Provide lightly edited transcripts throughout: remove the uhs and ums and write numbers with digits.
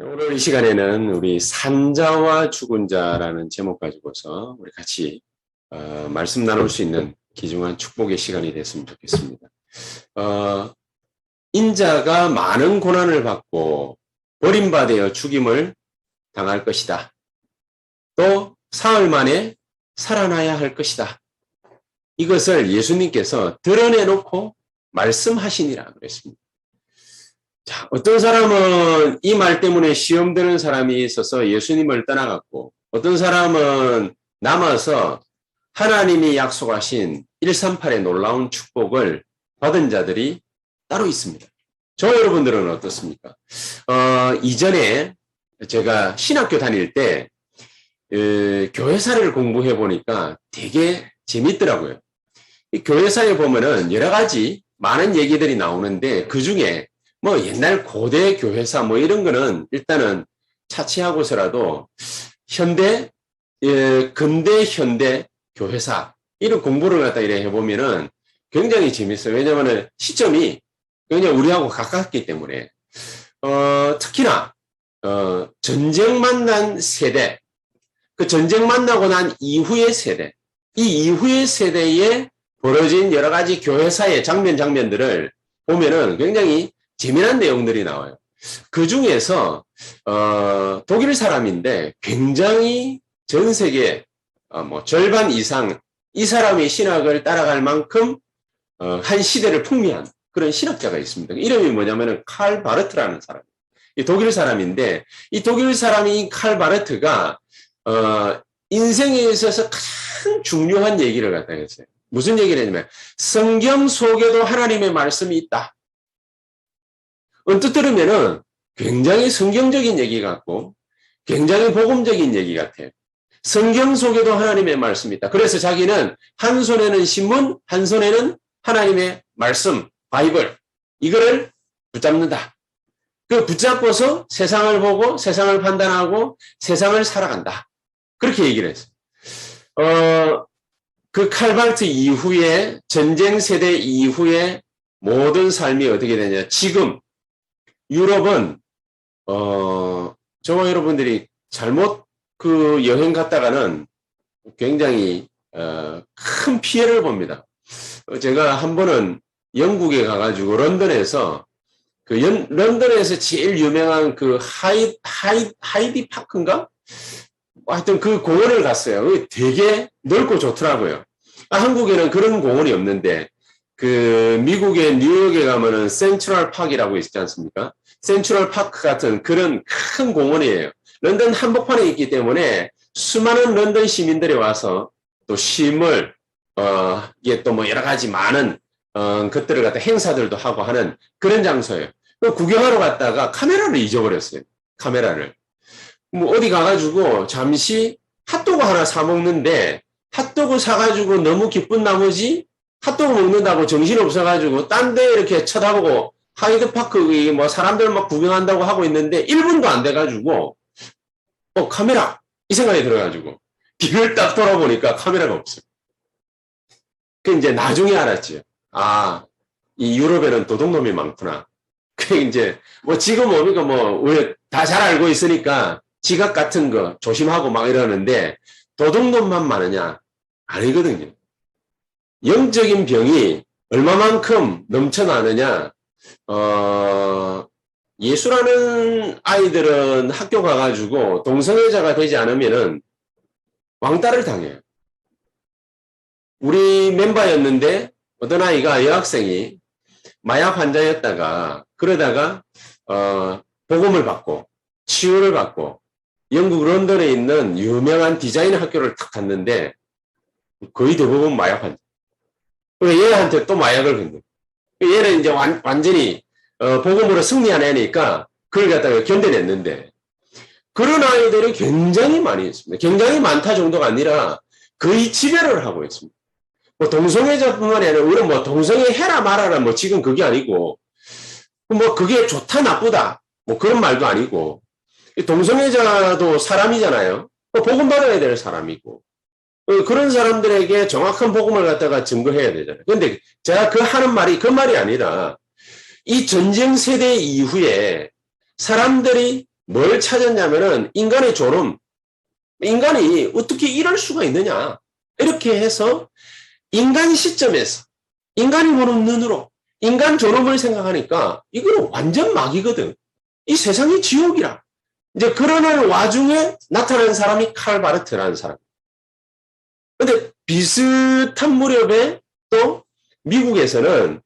오늘 이 시간에는 우리 산자와 죽은 자라는 제목 가지고서 우리 같이 말씀 나눌 수 있는 귀중한 축복의 시간이 됐으면 좋겠습니다. 인자가 많은 고난을 받고 버림받아 죽임을 당할 것이다. 또 사흘 만에 살아나야 할 것이다. 이것을 예수님께서 드러내놓고 말씀하시니라 그랬습니다. 자, 어떤 사람은 이 말 때문에 시험 드는 사람이 있어서 예수님을 떠나갔고, 어떤 사람은 남아서 하나님이 약속하신 138의 놀라운 축복을 받은 자들이 따로 있습니다. 저 여러분들은 어떻습니까? 이전에 제가 신학교 다닐 때 교회사를 공부해 보니까 되게 재밌더라고요. 이 교회사에 보면은 여러 가지 많은 얘기들이 나오는데 그 중에 뭐 옛날 고대 교회사 뭐 이런 거는 일단은 차치하고서라도 현대, 근대 현대 교회사 이런 공부를 갖다 이래 해보면은 굉장히 재밌어요. 왜냐면은 시점이 그냥 우리하고 가깝기 때문에 특히나 전쟁 만난 세대, 그 전쟁 만나고 난 이후의 세대, 이 이후의 세대에 벌어진 여러 가지 교회사의 장면들을 보면은 굉장히 재미난 내용들이 나와요. 그 중에서 독일 사람인데 굉장히 전 세계 뭐 절반 이상 이 사람의 신학을 따라갈 만큼 한 시대를 풍미한 그런 신학자가 있습니다. 이름이 뭐냐면은 칼 바르트라는 사람. 이 독일 사람인데 이 독일 사람인 칼 바르트가 인생에 있어서 가장 중요한 얘기를 갖다 했어요. 무슨 얘기를 했냐면 성경 속에도 하나님의 말씀이 있다. 언뜻 들으면은 굉장히 성경적인 얘기 같고 굉장히 복음적인 얘기 같아요. 성경 속에도 하나님의 말씀이 있다. 그래서 자기는 한 손에는 신문, 한 손에는 하나님의 말씀, 바이블 이거를 붙잡는다. 그 붙잡고서 세상을 보고 세상을 판단하고 세상을 살아간다. 그렇게 얘기를 했어요. 그 칼바르트 이후에 전쟁 세대 이후에 모든 삶이 어떻게 되냐. 지금 유럽은 저와 여러분들이 잘못 그 여행 갔다가는 굉장히 큰 피해를 봅니다. 제가 한 번은 영국에 가가지고 런던에서 런던에서 제일 유명한 그 하이디 파크인가? 하여튼 그 공원을 갔어요. 되게 넓고 좋더라고요. 한국에는 그런 공원이 없는데 그 미국의 뉴욕에 가면은 센트럴 파크라고 있지 않습니까? 센트럴 파크 같은 그런 큰 공원이에요. 런던 한복판에 있기 때문에 수많은 런던 시민들이 와서 또 시물, 이게 또 뭐 여러 가지 많은 것들을 갖다 행사들도 하고 하는 그런 장소예요. 구경하러 갔다가 카메라를 잊어버렸어요. 카메라를. 뭐 어디 가가지고 잠시 핫도그 하나 사 먹는데 핫도그 사가지고 너무 기쁜 나머지 핫도그 먹는다고 정신없어가지고 딴 데 이렇게 쳐다보고 하이드파크 뭐 사람들 막 구경한다고 하고 있는데 1분도 안 돼가지고 카메라 이 생각이 들어가지고 뒤를 딱 돌아보니까 카메라가 없어요. 그 이제 나중에 알았죠. 아, 이 유럽에는 도둑놈이 많구나. 그 이제 뭐 지금 오니까 뭐 우리 다 잘 알고 있으니까 지갑 같은 거 조심하고 막 이러는데 도둑놈만 많으냐? 아니거든요. 영적인 병이 얼마만큼 넘쳐나느냐, 예수라는 아이들은 학교 가가지고 동성애자가 되지 않으면은 왕따를 당해요. 우리 멤버였는데 어떤 아이가 여학생이 마약 환자였다가 그러다가 복음을 받고 치유를 받고 영국 런던에 있는 유명한 디자인 학교를 탁 갔는데 거의 대부분 마약 환자. 그러니까 얘한테 또 마약을 건 거예요. 얘는 이제 완전히 복음으로 승리한 애니까 그걸 갖다가 견뎌냈는데 그런 아이들이 굉장히 많이 있습니다. 굉장히 많다 정도가 아니라 거의 지배를 하고 있습니다. 뭐 동성애자뿐만 아니라 우리는 뭐 동성애 해라 말아라 뭐 지금 그게 아니고 뭐 그게 좋다 나쁘다 뭐 그런 말도 아니고 동성애자도 사람이잖아요. 복음 받아야 될 사람이고 그런 사람들에게 정확한 복음을 갖다가 증거해야 되잖아요. 그런데 제가 하는 말이 그 말이 아니라 이 전쟁 세대 이후에 사람들이 뭘 찾았냐면은 인간의 존엄. 인간이 어떻게 이럴 수가 있느냐. 이렇게 해서 인간 시점에서 인간이 보는 눈으로 인간 존엄을 생각하니까 이거는 완전 막이거든. 이 세상이 지옥이라. 이제 그러는 와중에 나타난 사람이 칼 바르트라는 사람. 근데 비슷한 무렵에 또 미국에서는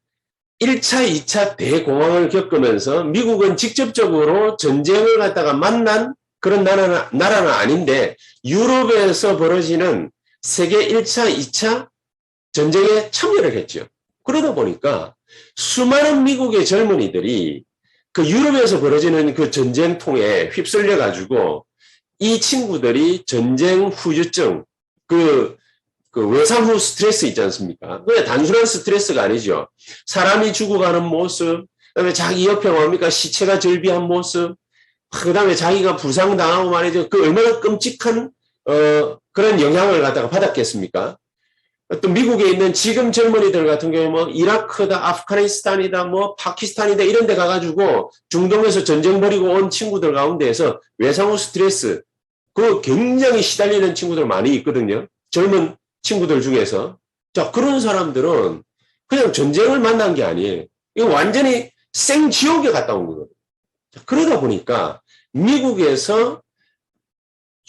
1차, 2차 대공황을 겪으면서 미국은 직접적으로 전쟁을 갖다가 만난 그런 나라는 아닌데 유럽에서 벌어지는 세계 1차, 2차 전쟁에 참여를 했죠. 그러다 보니까 수많은 미국의 젊은이들이 그 유럽에서 벌어지는 그 전쟁통에 휩쓸려 가지고 이 친구들이 전쟁 후유증, 그 외상 후 스트레스 있지 않습니까? 그게 단순한 스트레스가 아니죠. 사람이 죽어가는 모습, 그다음에 자기 옆에 뭡니까 시체가 절비한 모습, 그다음에 자기가 부상당하고 말이죠. 그 얼마나 끔찍한 그런 영향을 갖다가 받았겠습니까? 또 미국에 있는 지금 젊은이들 같은 경우 뭐 이라크다, 아프가니스탄이다, 뭐 파키스탄이다 이런 데 가가지고 중동에서 전쟁 벌이고 온 친구들 가운데에서 외상 후 스트레스 그 굉장히 시달리는 친구들 많이 있거든요. 젊은 친구들 중에서. 자, 그런 사람들은 그냥 전쟁을 만난 게 아니에요. 이거 완전히 생지옥에 갔다 온 거거든요. 자, 그러다 보니까 미국에서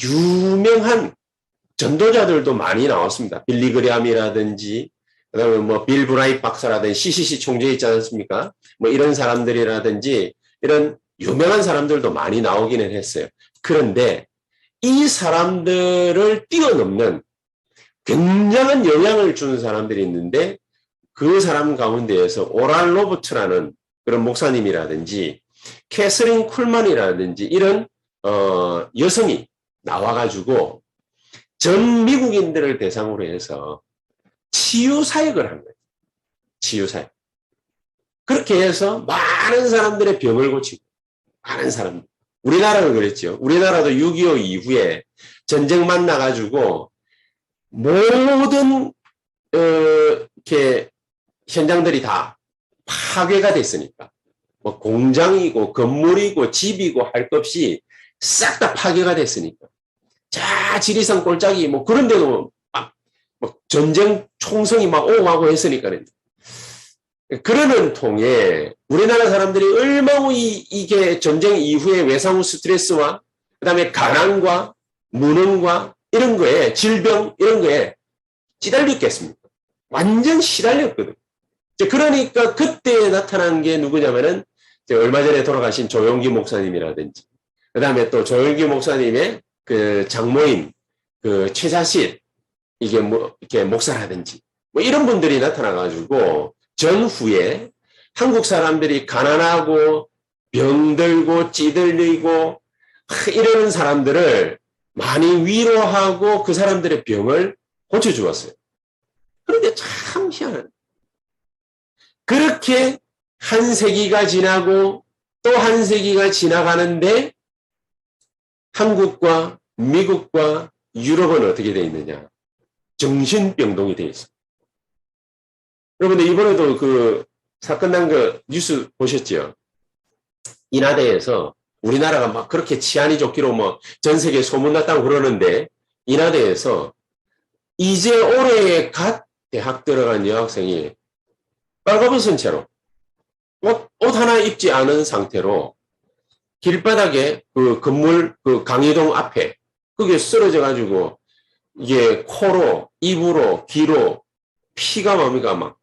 유명한 전도자들도 많이 나왔습니다. 빌리 그레함이라든지, 그 다음에 뭐 빌 브라이트 박사라든지, CCC 총재 있지 않습니까? 뭐 이런 사람들이라든지, 이런 유명한 사람들도 많이 나오기는 했어요. 그런데 이 사람들을 뛰어넘는 굉장한 영향을 주는 사람들이 있는데, 그 사람 가운데에서 오랄 로버트라는 그런 목사님이라든지, 캐서린 쿨만이라든지, 이런, 여성이 나와가지고, 전 미국인들을 대상으로 해서 치유사역을 한 거예요. 치유사역. 그렇게 해서 많은 사람들의 병을 고치고, 많은 사람들. 우리나라는 그랬죠. 우리나라도 6.25 이후에 전쟁 만나가지고 모든, 이렇게 현장들이 다 파괴가 됐으니까. 뭐 공장이고, 건물이고, 집이고 할 것 없이 싹 다 파괴가 됐으니까. 자, 지리산 골짜기, 뭐, 그런데도 막, 전쟁 총성이 막 오고 가고 했으니까요. 그러는 통에 우리나라 사람들이 얼마나 이게 전쟁 이후에 외상 후 스트레스와 그 다음에 가난과 무능과 이런 거에 질병 이런 거에 시달렸겠습니까? 완전 시달렸거든. 그러니까 그때 나타난 게 누구냐면은 얼마 전에 돌아가신 조용기 목사님이라든지 그 다음에 또 조용기 목사님의 그 장모인 그 최자실 이게 뭐 이렇게 목사라든지 뭐 이런 분들이 나타나가지고 전후에 한국 사람들이 가난하고 병들고 찌들리고 이러는 사람들을 많이 위로하고 그 사람들의 병을 고쳐주었어요. 그런데 참 희한한 그렇게 한 세기가 지나고 또 한 세기가 지나가는데 한국과 미국과 유럽은 어떻게 되어 있느냐? 정신병동이 되어 있어요. 여러분들 이번에도 그 사건 난 그 뉴스 보셨죠? 인하대에서 우리나라가 막 그렇게 치안이 좋기로 뭐 전 세계에 소문났다고 그러는데 인하대에서 이제 올해에 갓 대학 들어간 여학생이 빨가벗은 채로 옷 하나 입지 않은 상태로 길바닥에 그 건물 그 강의동 앞에 그게 쓰러져 가지고 이게 코로 입으로 귀로 피가 뭡니까 막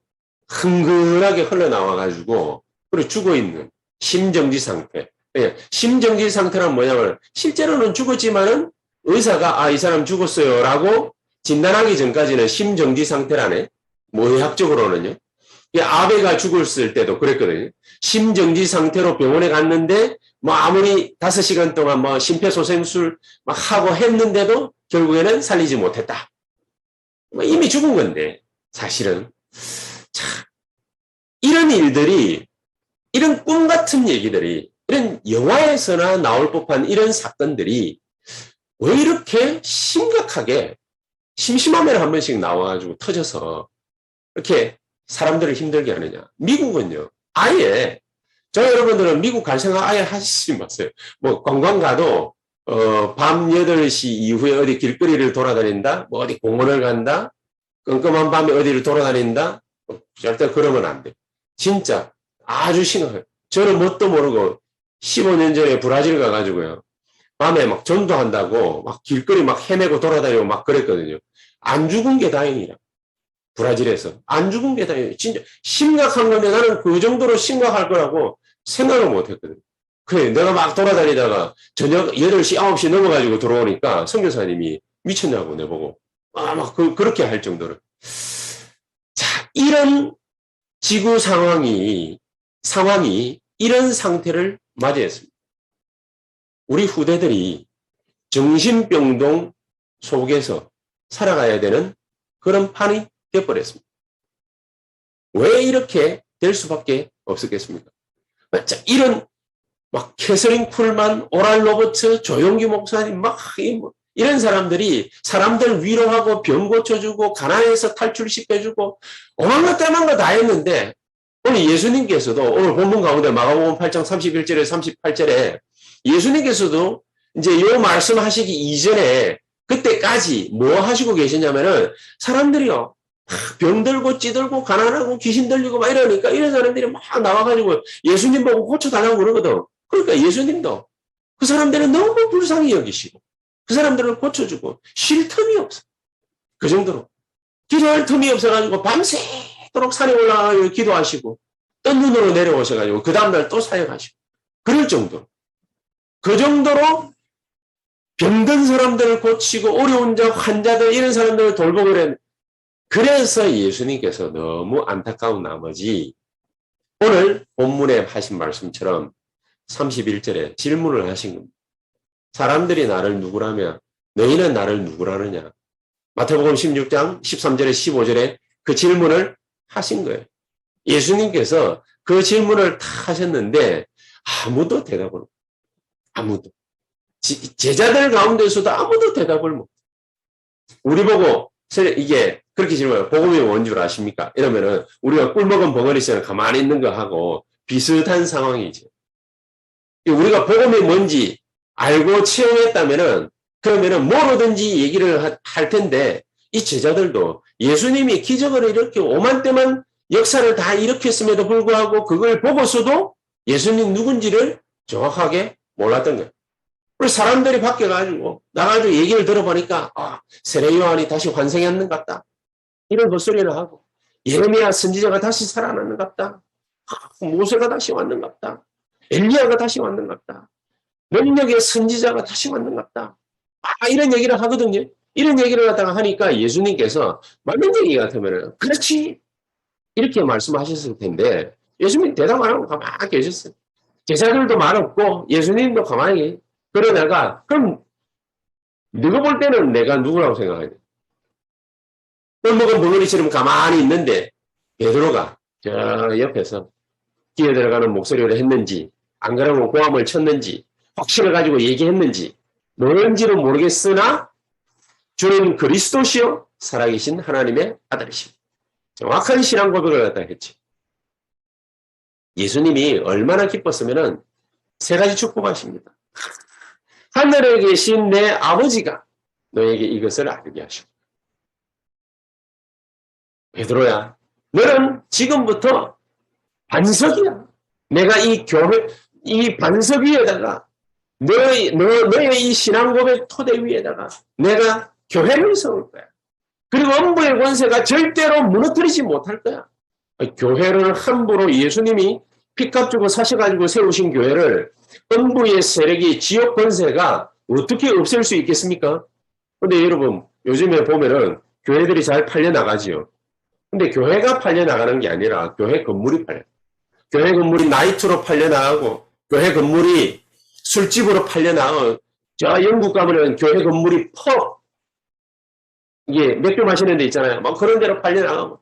흥건하게 흘러나와 가지고 그리고 죽어 있는 심정지 상태. 예, 심정지 상태란 뭐냐면 실제로는 죽었지만은 의사가 이 사람 죽었어요라고 진단하기 전까지는 심정지 상태라네. 뭐 의학적으로는요. 아베가 죽었을 때도 그랬거든요. 심정지 상태로 병원에 갔는데 뭐 아무리 5시간 동안 뭐 심폐소생술 막 하고 했는데도 결국에는 살리지 못했다. 뭐 이미 죽은 건데 사실은 참 이런 일들이 이런 꿈 같은 얘기들이 이런 영화에서나 나올 법한 이런 사건들이 왜 이렇게 심각하게 심심하면 한 번씩 나와가지고 터져서 이렇게 사람들을 힘들게 하느냐. 미국은요. 아예 저 여러분들은 미국 갈 생각 아예 하시지 마세요. 뭐 관광 가도 밤 8시 이후에 어디 길거리를 돌아다닌다, 뭐 어디 공원을 간다, 끔끔한 밤에 어디를 돌아다닌다, 절대 그러면 안 돼. 진짜 아주 심각해요. 저는 뭣도 모르고 15년 전에 브라질 가가지고요. 밤에 막 전도한다고 막 길거리 막 헤매고 돌아다니고 막 그랬거든요. 안 죽은 게 다행이라. 브라질에서. 안 죽은 게 다행이에요. 진짜 심각한 건데 나는 그 정도로 심각할 거라고 생각을 못 했거든요. 그래, 내가 막 돌아다니다가 저녁 8시, 9시 넘어가지고 들어오니까 선교사님이 미쳤냐고 내보고. 막 그렇게 할 정도로. 자, 이런 지구 상황이 이런 상태를 맞이했습니다. 우리 후대들이 정신병동 속에서 살아가야 되는 그런 판이 되어버렸습니다. 왜 이렇게 될 수밖에 없었겠습니까? 자, 이런 막 캐서린 쿨만, 오랄 로버트, 조용기 목사님 막 이런 사람들이 사람들 위로하고 병 고쳐주고 가난에서 탈출시켜주고 오만것 때만거 다 했는데 오늘 예수님께서도 오늘 본문 가운데 마가복음 8장 31절에 38절에 예수님께서도 이제 요 말씀하시기 이전에 그때까지 뭐 하시고 계시냐면은 사람들이요 병들고 찌들고 가난하고 귀신 들리고 막 이러니까 이런 사람들이 막 나와가지고 예수님 보고 고쳐달라고 그러거든. 그러니까 예수님도 그 사람들은 너무 불쌍히 여기시고 그 사람들을 고쳐주고 쉴 틈이 없어. 그 정도로 기도할 틈이 없어가지고 밤새도록 산에 올라가서 기도하시고 뜬 눈으로 내려오셔가지고 그 다음날 또 사역하시고 그럴 정도로 그 정도로 병든 사람들을 고치고 어려운 자 환자들 이런 사람들을 돌보고 그래서 예수님께서 너무 안타까운 나머지 오늘 본문에 하신 말씀처럼 31절에 질문을 하신 겁니다. 사람들이 나를 누구라며 너희는 나를 누구라느냐. 마태복음 16장 13절에 15절에 그 질문을 하신 거예요. 예수님께서 그 질문을 다 하셨는데 아무도 대답을 못. 아무도. 제자들 가운데서도 아무도 대답을 못. 우리 보고 이게 그렇게 질문해요. 복음이 뭔 줄 아십니까? 이러면은 우리가 꿀먹은 벙어리처럼 가만히 있는 거 하고 비슷한 상황이죠. 우리가 복음이 뭔지 알고 체험했다면은 그러면은 뭐로든지 얘기를 할 텐데 이 제자들도 예수님이 기적을 이렇게 5만 대만 역사를 다 일으켰음에도 불구하고 그걸 보고서도 예수님 누군지를 정확하게 몰랐던 거예요. 그래서 사람들이 밖에 나가지고 얘기를 들어보니까 세례 요한이 다시 환생했는 것 같다. 이런 헛소리를 하고 예레미야 선지자가 다시 살아났는 것 같다. 모세가 다시 왔는 것 같다. 엘리야가 다시 왔는 것 같다. 능력의 선지자가 다시 왔는 것 같다. 이런 얘기를 하거든요. 이런 얘기를 하다가 하니까 예수님께서 맞는 얘기 같으면 그렇지 이렇게 말씀하셨을 텐데 예수님 대답 안 하고 가만히 계셨어요. 제자들도 말 없고 예수님도 가만히 그러다가 그럼 네가 볼 때는 내가 누구라고 생각해야 돼? 꿀먹은 벙어리처럼 가만히 있는데 베드로가 저 옆에서 끼어 들어가는 목소리를 했는지 안 그러면 고함을 쳤는지 확신을 가지고 얘기했는지 뭔지는 모르겠으나 주는 그리스도시요 살아계신 하나님의 아들이십니다. 정확한 신앙 고백을 갖다 했지. 예수님이 얼마나 기뻤으면은 세 가지 축복하십니다. 하늘에 계신 내 아버지가 너에게 이것을 알게 하시고 베드로야 너는 지금부터 반석이야. 내가 이 교회 이 반석 위에다가 너의 이 신앙 고백 토대 위에다가 내가 교회를 세울 거야. 그리고 음부의 권세가 절대로 무너뜨리지 못할 거야. 교회를 함부로 예수님이 피값 주고 사셔가지고 세우신 교회를 음부의 세력이 지옥 권세가 어떻게 없앨 수 있겠습니까? 근데 여러분 요즘에 보면은 교회들이 잘 팔려나가지요. 근데 교회가 팔려나가는 게 아니라 교회 건물이 팔려. 교회 건물이 나이트로 팔려나가고 교회 건물이 술집으로 팔려나가고 저 영국 가면은 교회 건물이 펍 이게 맥주 마시는 데 있잖아요. 뭐 그런 데로 팔려나가고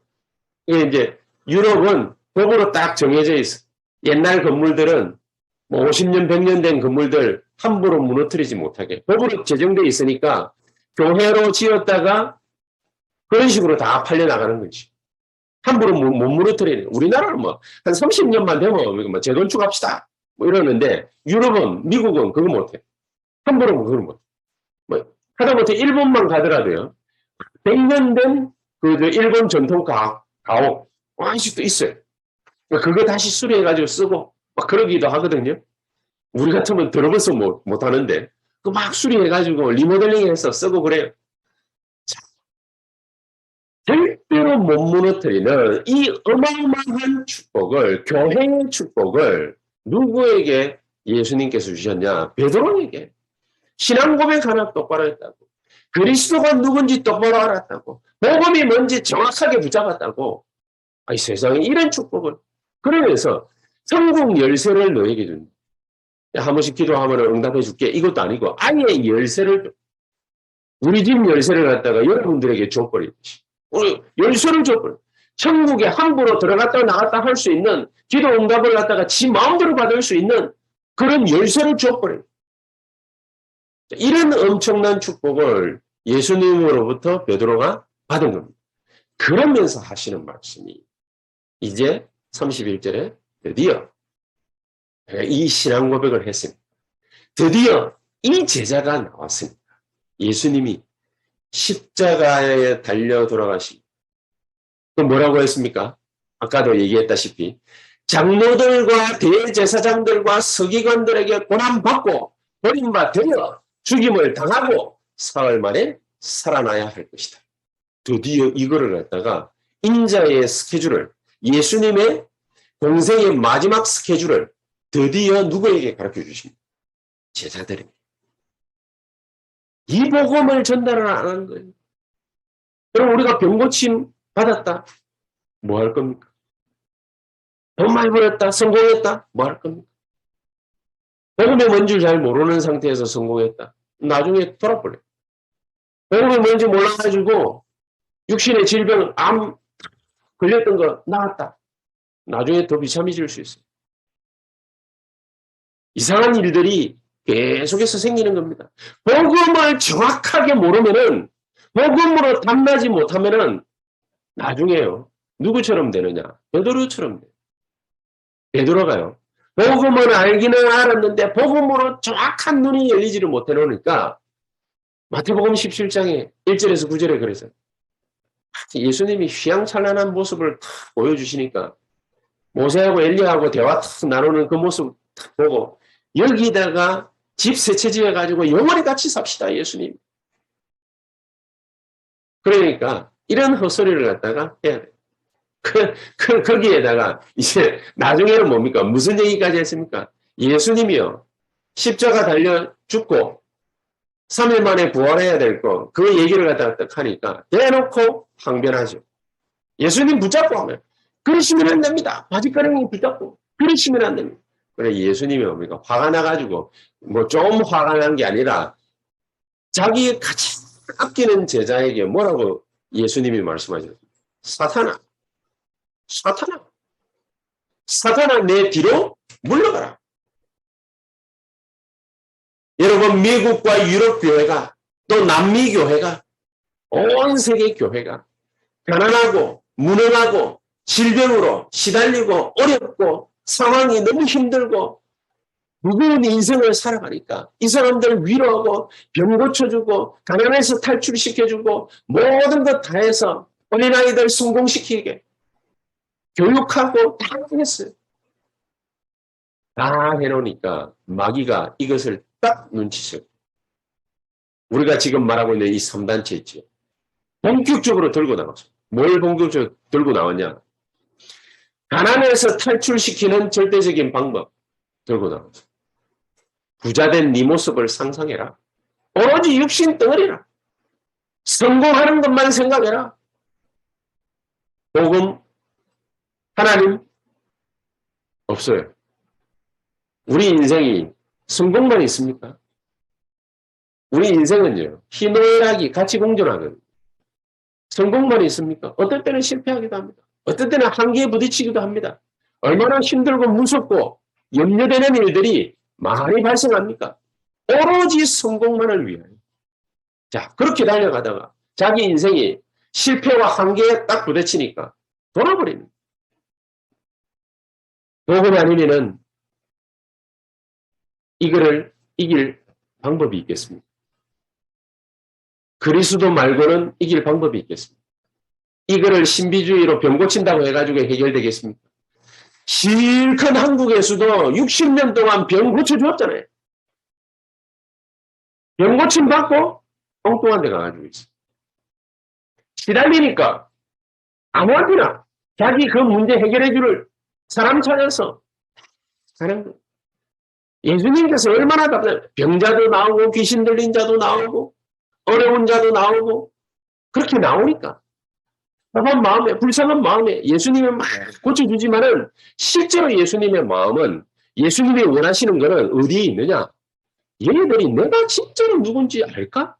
이게 이제 유럽은 법으로 딱 정해져 있어. 옛날 건물들은 뭐 50년, 100년 된 건물들 함부로 무너뜨리지 못하게 법으로 제정되어 있으니까 교회로 지었다가 그런 식으로 다 팔려나가는 거지. 함부로 못 무너뜨리는. 우리나라는 뭐, 한 30년만 되면 뭐 재건축합시다. 뭐 이러는데, 유럽은, 미국은 그거 못해. 함부로 뭐 그걸 못해. 뭐, 하다못해 일본만 가더라도요. 100년 된 그 일본 전통 가옥, 아직도 있어요. 그거 다시 수리해가지고 쓰고, 막 그러기도 하거든요. 우리 같으면 들어봐서 못 하는데, 그 막 수리해가지고 리모델링 해서 쓰고 그래요. 자, 절대로 못 무너뜨리는 이 어마어마한 축복을, 교회의 축복을 누구에게 예수님께서 주셨냐? 베드로에게. 신앙 고백 하나 똑바로 했다고. 그리스도가 누군지 똑바로 알았다고. 복음이 뭔지 정확하게 붙잡았다고. 아니, 세상에 이런 축복을. 그러면서 천국 열쇠를 너에게 준다. 한 번씩 기도하면 응답해 줄게. 이것도 아니고 아예 열쇠를, 우리 집 열쇠를 갖다가 여러분들에게 줘버리듯이. 열쇠를 줘버려. 천국에 함부로 들어갔다 나갔다 할 수 있는, 기도 응답을 갖다가 지 마음대로 받을 수 있는 그런 열쇠를 줘버려요. 이런 엄청난 축복을 예수님으로부터 베드로가 받은 겁니다. 그러면서 하시는 말씀이 이제 31절에 드디어 이 신앙 고백을 했습니다. 드디어 이 제자가 나왔습니다. 예수님이 십자가에 달려 돌아가시고 또 뭐라고 했습니까? 아까도 얘기했다시피 장로들과 대제사장들과 서기관들에게 고난받고 버림받아 죽임을 당하고 사흘 만에 살아나야 할 것이다. 드디어 이거를 갖다가 인자의 스케줄을, 예수님의 공생의 마지막 스케줄을 드디어 누구에게 가르쳐 주십니다. 제자들에게. 이 복음을 전달을 안 하는 거예요. 그럼 우리가 병고침 받았다. 뭐 할 겁니까? 돈 많이 벌었다. 성공했다. 뭐 할 겁니까? 복음이 뭔지 잘 모르는 상태에서 성공했다. 나중에 돌아버려요. 복음이 뭔지 몰라가지고 육신의 질병, 암 걸렸던 거 나았다. 나중에 더 비참해질 수 있어요. 이상한 일들이 계속해서 생기는 겁니다. 복음을 정확하게 모르면은, 복음으로 탐나지 못하면은 나중에요. 누구처럼 되느냐? 베드로처럼 돼요. 베드로가요. 복음을 알기는 알았는데 복음으로 정확한 눈이 열리지를 못해 놓으니까 마태복음 17장에 1절에서 9절에 그래서 예수님이 휘황찬란한 모습을 탁 보여주시니까 모세하고 엘리야하고 대화 탁 나누는 그 모습 탁 보고 여기다가 집 세 채 지어가지고 영원히 같이 삽시다 예수님. 그러니까 이런 헛소리를 갖다가 해야 돼. 거기에다가 이제 나중에는 뭡니까? 무슨 얘기까지 했습니까? 예수님이요. 십자가 달려 죽고 3일 만에 부활해야 될 거, 그 얘기를 갖다가 딱 하니까 대놓고 항변하죠. 예수님 붙잡고 하면 그러시면 안 됩니다. 바지가랑이 붙잡고 그러시면 안 됩니다. 그래 예수님이 뭡니까? 화가 나가지고 뭐 좀 화가 난 게 아니라 자기 같이 아끼는 제자에게 뭐라고 예수님이 말씀하셨어요? 사탄아, 내 뒤로 물러가라. 여러분 미국과 유럽 교회가 또 남미 교회가 온 세계 교회가 가난하고 무능하고 질병으로 시달리고 어렵고 상황이 너무 힘들고 무거운 인생을 살아가니까 이 사람들 위로하고 병 고쳐주고 가난에서 탈출시켜주고 모든 것 다 해서 어린아이들 성공시키게 교육하고 다 했어요. 다 해놓으니까 마귀가 이것을 딱 눈치채고 우리가 지금 말하고 있는 이 3단체 있죠. 본격적으로 들고 나왔어요. 뭘 본격적으로 들고 나왔냐. 가난에서 탈출시키는 절대적인 방법 들고 나왔어요. 부자된 네 모습을 상상해라. 오로지 육신 덩어리라. 성공하는 것만 생각해라. 복음, 하나님 없어요. 우리 인생이 성공만 있습니까? 우리 인생은요. 희노애락이 같이 공존하거든요. 성공만 있습니까? 어떨 때는 실패하기도 합니다. 어떨 때는 한계에 부딪히기도 합니다. 얼마나 힘들고 무섭고 염려되는 일들이 많이 발생합니까? 오로지 성공만을 위하여. 자, 그렇게 달려가다가 자기 인생이 실패와 한계에 딱 부딪히니까 돌아버리는. 복음 아니면은 이거를 이길 방법이 있겠습니까? 그리스도 말고는 이길 방법이 있겠습니까? 이거를 신비주의로 병 고친다고 해가지고 해결되겠습니까? 실컷 한국에서도 60년 동안 병 고쳐주었잖아요. 병 고침 받고 엉뚱한 데 가가지고 있어. 시달리니까 아무한테나 자기 그 문제 해결해 줄 사람 찾아서 하는 거예요. 예수님께서 얼마나 답답해요. 병자도 나오고 귀신 들린 자도 나오고 어려운 자도 나오고 그렇게 나오니까 답답한 마음에 불쌍한 마음에 예수님이 막 고쳐주지만은 실제로 예수님의 마음은 예수님이 원하시는 거는 어디에 있느냐? 얘네들이 내가 진짜로 누군지 알까?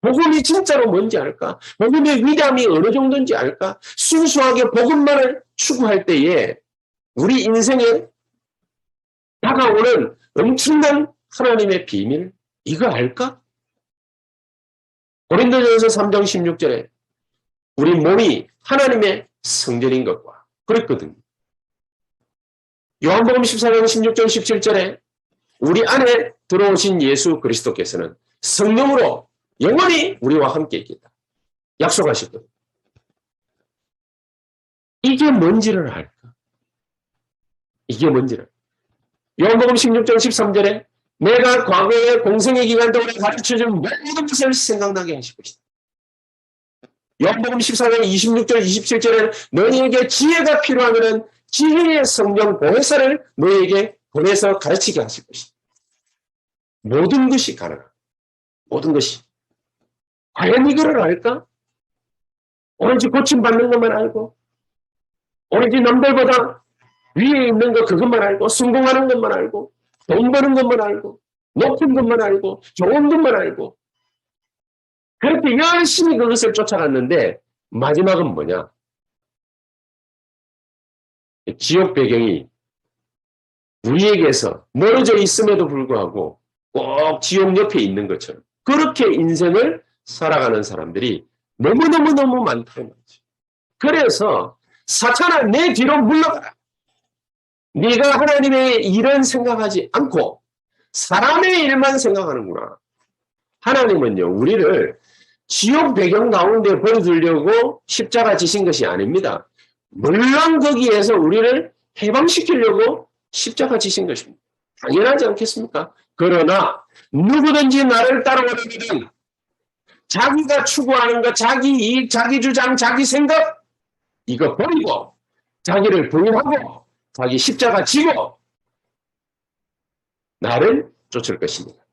복음이 진짜로 뭔지 알까? 복음의 위대함이 어느 정도인지 알까? 순수하게 복음만을 추구할 때에 우리 인생에 다가오는 엄청난 하나님의 비밀, 이거 알까? 고린도전서 3장 16절에 우리 몸이 하나님의 성전인 것과 그랬거든요. 요한복음 14장 16절 17절에 우리 안에 들어오신 예수 그리스도께서는 성령으로 영원히 우리와 함께 있겠다. 약속하셨거든요. 이게 뭔지를 알까? 이게 뭔지를. 요한복음 16장 13절에 내가 과거의 공생의 기간 동안에 가르쳐준 모든 것을 생각나게 하실 것이다. 요한복음 14장 26절 27절에 너희에게 지혜가 필요하면 지혜의 성령 보혜사를 너희에게 보내서 가르치게 하실 것이다. 모든 것이 가능하다. 모든 것이. 과연 이거를 알까? 오로지 고침받는 것만 알고 오로지 남들보다 위에 있는 거 그것만 알고 성공하는 것만 알고 돈 버는 것만 알고 높은 것만 알고 좋은 것만 알고 그렇게 열심히 그것을 쫓아갔는데 마지막은 뭐냐? 지옥 배경이 우리에게서 멀어져 있음에도 불구하고 꼭 지옥 옆에 있는 것처럼 그렇게 인생을 살아가는 사람들이 너무너무너무 많다는 거죠. 그래서 사탄아 내 뒤로 물러가라. 네가 하나님의 일은 생각하지 않고 사람의 일만 생각하는구나. 하나님은요 우리를 지옥 배경 가운데 보여주려고 십자가 지신 것이 아닙니다. 물론 거기에서 우리를 해방시키려고 십자가 지신 것입니다. 당연하지 않겠습니까? 그러나 누구든지 나를 따라오려면 자기가 추구하는 것, 자기 이익, 자기 주장, 자기 생각 이거 버리고 자기를 부인하고 자기 십자가 지고 나를 쫓을 것입니다.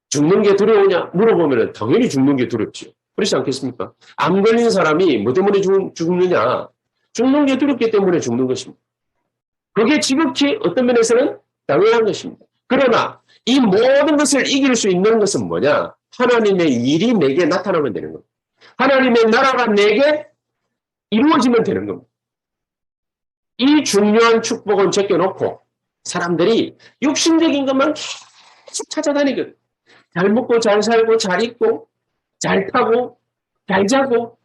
죽는 게 두려우냐? 물어보면 당연히 죽는 게 두렵지요. 그렇지 않겠습니까? 암 걸린 사람이 뭐 때문에 죽느냐? 죽는 게 두렵기 때문에 죽는 것입니다. 그게 지극히 어떤 면에서는 당연한 것입니다. 그러나 이 모든 것을 이길 수 있는 것은 뭐냐? 하나님의 일이 내게 나타나면 되는 겁니다. 하나님의 나라가 내게 이루어지면 되는 겁니다. 이 중요한 축복은 제껴놓고 사람들이 육신적인 것만 계속 찾아다니거든. 잘 먹고 잘 살고 잘 입고 잘 타고 잘 자고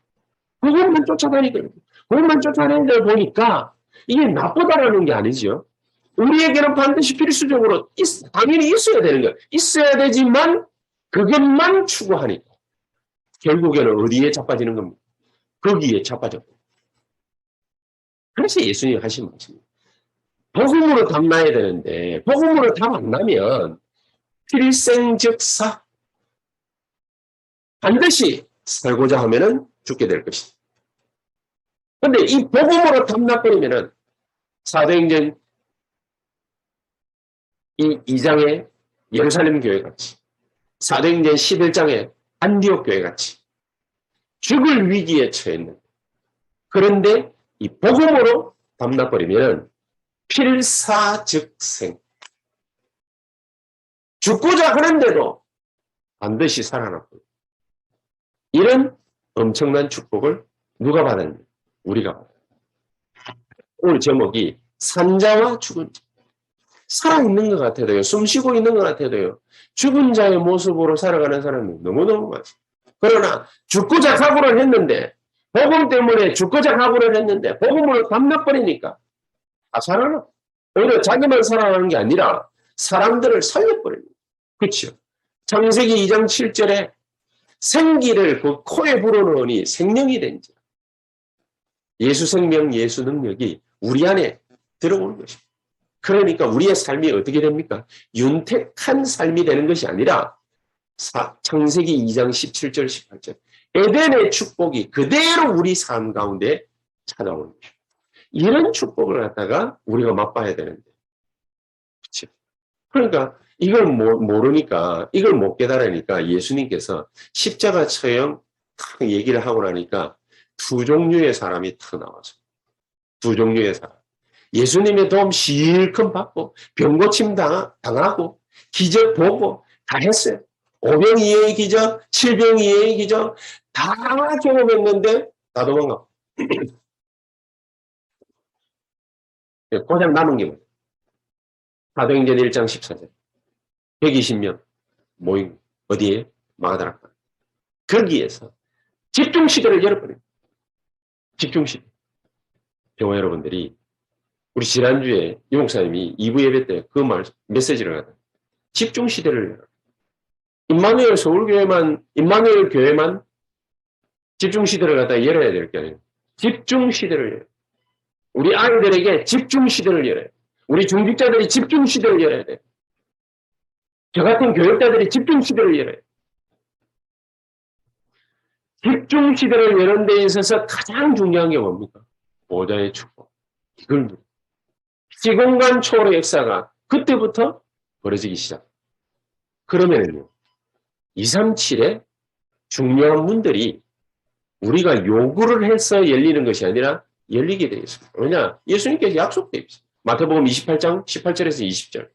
그것만 쫓아다니거든. 그것만 쫓아다니는 걸 보니까 이게 나쁘다라는 게 아니죠. 우리에게는 반드시 필수적으로 당연히 있어야 되는 거예요. 있어야 되지만 그것만 추구하니까 결국에는 어디에 자빠지는 겁니까? 거기에 자빠져. 그래서 예수님이 하신 말씀입니다. 복음으로 답나야 되는데 복음으로 답 안 나면 필생즉사 반드시 살고자 하면은 죽게 될 것이다. 그런데 이 복음으로 답나버리면은 사도행전 이 2장의 예루살렘 교회 같이 사도행전 11장의 안디옥 교회 같이 죽을 위기에 처했는 그런데 이 복음으로 답나버리면 필사즉생 죽고자 하는데도 반드시 살아났고 이런 엄청난 축복을 누가 받았냐? 우리가 받았냐? 오늘 제목이 산자와 죽은 자. 살아있는 것 같아도요. 숨쉬고 있는 것 같아도요. 죽은 자의 모습으로 살아가는 사람이 너무너무 많습니다. 그러나 죽고자 각오를 했는데, 복음 때문에 죽고자 각오를 했는데 복음을 담나버리니까 다 살아나. 오히려 자기만 살아나는 게 아니라 사람들을 살려버립니다. 그렇죠. 창세기 2장 7절에 생기를 그 코에 불어넣으니 생명이 된지. 예수 생명, 예수 능력이 우리 안에 들어오는 것입니다. 그러니까 우리의 삶이 어떻게 됩니까? 윤택한 삶이 되는 것이 아니라 창세기 2장 17절, 18절 에덴의 축복이 그대로 우리 삶 가운데 찾아오는 것입니다. 이런 축복을 갖다가 우리가 맛봐야 되는데. 그렇죠? 그러니까 이걸 모르니까, 이걸 못 깨달으니까 예수님께서 십자가 처형 탁 얘기를 하고 나니까 두 종류의 사람이 탁 나와서. 두 종류의 사람. 예수님의 도움 실컷 받고 병고침 당하고 기적 보고 다 했어요. 오병이어의 기적, 칠병이어의 기적 다 경험했는데 다 도망가. 고작 남은 게 뭐예요? 사도행전 1장 14절. 120명 모임 어디에? 마가다락방. 거기에서 집중시대를 열어버립니다. 집중시대. 병화 여러분들이 우리 지난주에 유 목사님이 2부 예배 때 그 메시지를 하다. 집중시대를 열어. 임마누엘 서울교회만, 임마누엘 교회만 집중시대를 갖다 열어야 될 게 아니에요. 집중시대를 열어요. 우리 아이들에게 집중시대를 열어요. 우리 중직자들이 집중시대를 열어야 돼요. 저 같은 교육자들이 집중시대를 열어요. 집중시대를 여는 데 있어서 가장 중요한 게 뭡니까? 보좌의 축복. 이걸 시공간 초월의 역사가 그때부터 벌어지기 시작. 그러면요. 237의 중요한 문들이 우리가 요구를 해서 열리는 것이 아니라 열리게 되어 있습니다. 왜냐? 예수님께서 약속되어 있습니다. 마태복음 28장 18절에서 20절.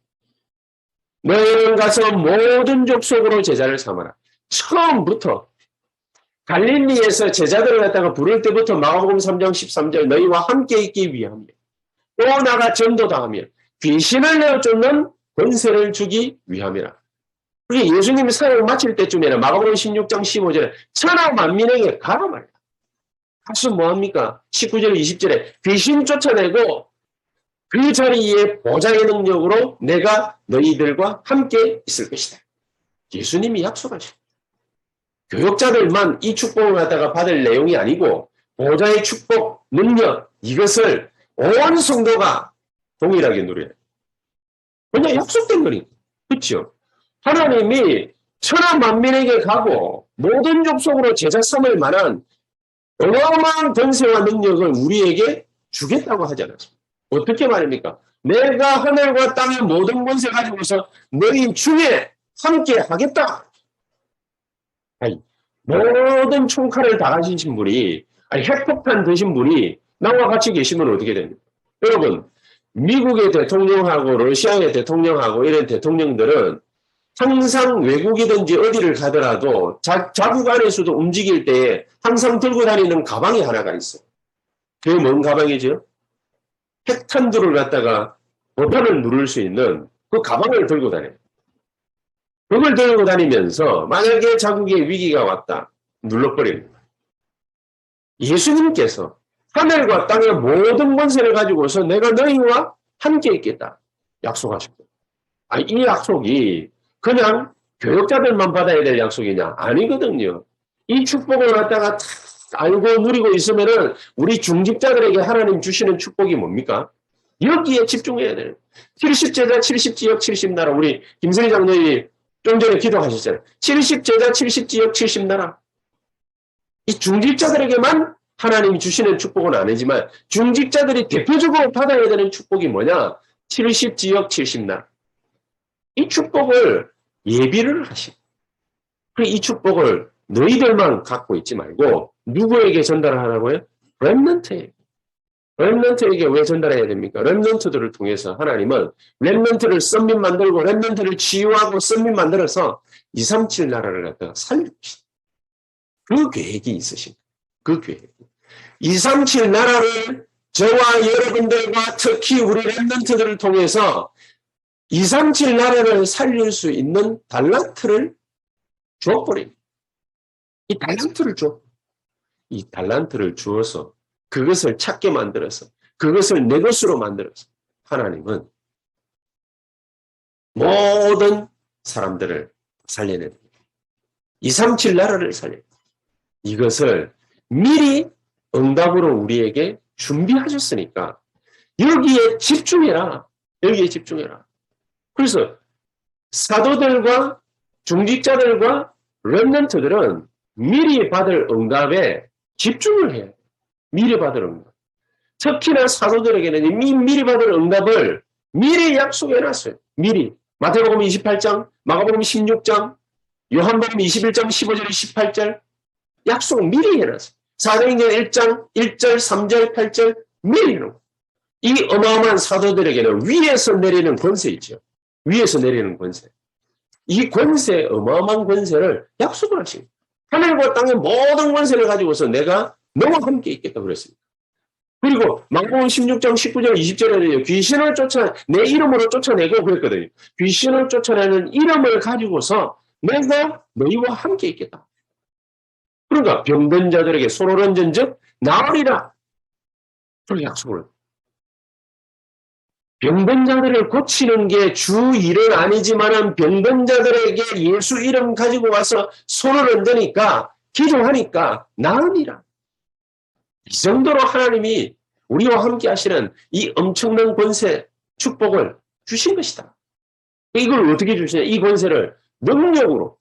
너희는 가서 모든 족속으로 제자를 삼아라. 처음부터 갈릴리에서 제자들을 갖다가 부를 때부터 마가복음 3장 13절 너희와 함께 있기 위함이며 또 나가 전도당하며 귀신을 내어쫓는 권세를 주기 위함이라. 그게 예수님이 사역을 마칠 때쯤에는 마가복음 16장 15절에 천하 만민에게 가라 말이야. 가서 뭐합니까? 19절 20절에 귀신 쫓아내고 그 자리에 보좌의 능력으로 내가 너희들과 함께 있을 것이다. 예수님이 약속하셨다. 교역자들만 이 축복을 갖다가 받을 내용이 아니고 보좌의 축복, 능력 이것을 온 성도가 동일하게 누려야 해요. 그냥 약속된 거니까. 그렇죠? 하나님이 천하 만민에게 가고 모든 족속으로 제자 삼을 만한 어마어마한 권세와 능력을 우리에게 주겠다고 하지 않았습니까? 어떻게 말입니까? 내가 하늘과 땅의 모든 권세 가지고서 너희 중에 함께 하겠다. 아니, 모든 총칼을 다 가지신 분이, 아니, 핵폭탄 드신 분이 나와 같이 계시면 어떻게 됩니까? 여러분, 미국의 대통령하고 러시아의 대통령하고 이런 대통령들은 항상 외국이든지 어디를 가더라도 자국 안에서도 움직일 때에 항상 들고 다니는 가방이 하나가 있어요. 그게 뭔 가방이죠? 핵탄두를 갖다가 버튼을 누를 수 있는 그 가방을 들고 다녀요. 그걸 들고 다니면서 만약에 자국에 위기가 왔다. 눌러버립니다. 예수님께서 하늘과 땅의 모든 권세를 가지고서 내가 너희와 함께 있겠다. 약속하셨고. 아니, 이 약속이 그냥 교역자들만 받아야 될 약속이냐? 아니거든요. 이 축복을 갖다가 다 알고 누리고 있으면은 우리 중직자들에게 하나님 주시는 축복이 뭡니까? 여기에 집중해야 돼요. 70제자 70지역 70나라. 우리 김선희 장로님이 좀 전에 기도하셨잖아요. 70제자 70지역 70나라. 이 중직자들에게만 하나님이 주시는 축복은 아니지만 중직자들이 대표적으로 받아야 되는 축복이 뭐냐? 70지역 70나라. 이 축복을 예비를 하시고 이 축복을 너희들만 갖고 있지 말고 누구에게 전달하라고요? 렘넌트에게. 렘넌트에게 왜 전달해야 됩니까? 렘넌트들을 통해서 하나님은 렘넌트를 썸밋 만들고 렘넌트를 치유하고 썸밋 만들어서 237 나라를 갖다가 살리십니다. 그 계획이 있으십니다. 그 계획. 237 나라를 저와 여러분들과 특히 우리 렘넌트들을 통해서 237 나라를 살릴 수 있는 달란트를 주어버립니다. 이 달란트를 줘. 이 달란트를 주어서 그것을 찾게 만들어서 그것을 내 것으로 만들어서 하나님은 모든 사람들을 살려내는 237 나라를 살려 이것을 미리 응답으로 우리에게 준비하셨으니까 여기에 집중해라. 여기에 집중해라. 그래서 사도들과 중직자들과 렘넌트들은 미리 받을 응답에 집중을 해야 돼. 미리 받을 응답. 특히나 사도들에게는 미리 받을 응답을 미리 약속해놨어요. 미리. 마태복음 28장, 마가복음 16장, 요한복음 21장 15절 18절 약속 미리 해놨어요. 사도행전 1장 1절 3절 8절 미리 해놓고 이 어마어마한 사도들에게는 위에서 내리는 권세 있죠. 위에서 내리는 권세. 이 권세, 어마어마한 권세를 약속을 하십니다. 하늘과 땅의 모든 권세를 가지고서 내가 너와 함께 있겠다고 그랬습니다. 그리고 마가복음 16장 19절 20절에는 귀신을 내 이름으로 쫓아내고 그랬거든요. 귀신을 쫓아내는 이름을 가지고서 내가 너희와 함께 있겠다. 그러니까 병든 자들에게 손을 얹은 즉 나으리라. 그렇게 약속을 해요. 병든 자들을 고치는 게 주 일은 아니지만은 병든 자들에게 예수 이름 가지고 와서 손을 얹으니까 기도하니까 나으리라. 이 정도로 하나님이 우리와 함께 하시는 이 엄청난 권세, 축복을 주신 것이다. 이걸 어떻게 주시냐? 이 권세를 능력으로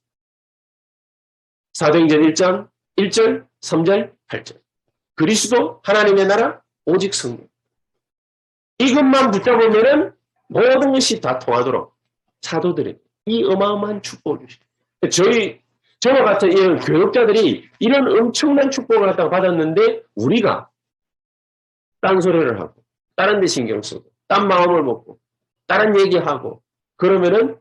사도행전 1장 1절, 3절, 8절 그리스도 하나님의 나라 오직 성령 이것만 붙잡으면은 모든 것이 다 통하도록 사도들이 이 어마어마한 축복을 주시죠. 저와 같은 이런 교육자들이 이런 엄청난 축복을 갖다가 받았는데 우리가 딴소리를 하고 다른 데 신경 쓰고 딴 마음을 먹고 다른 얘기하고 그러면은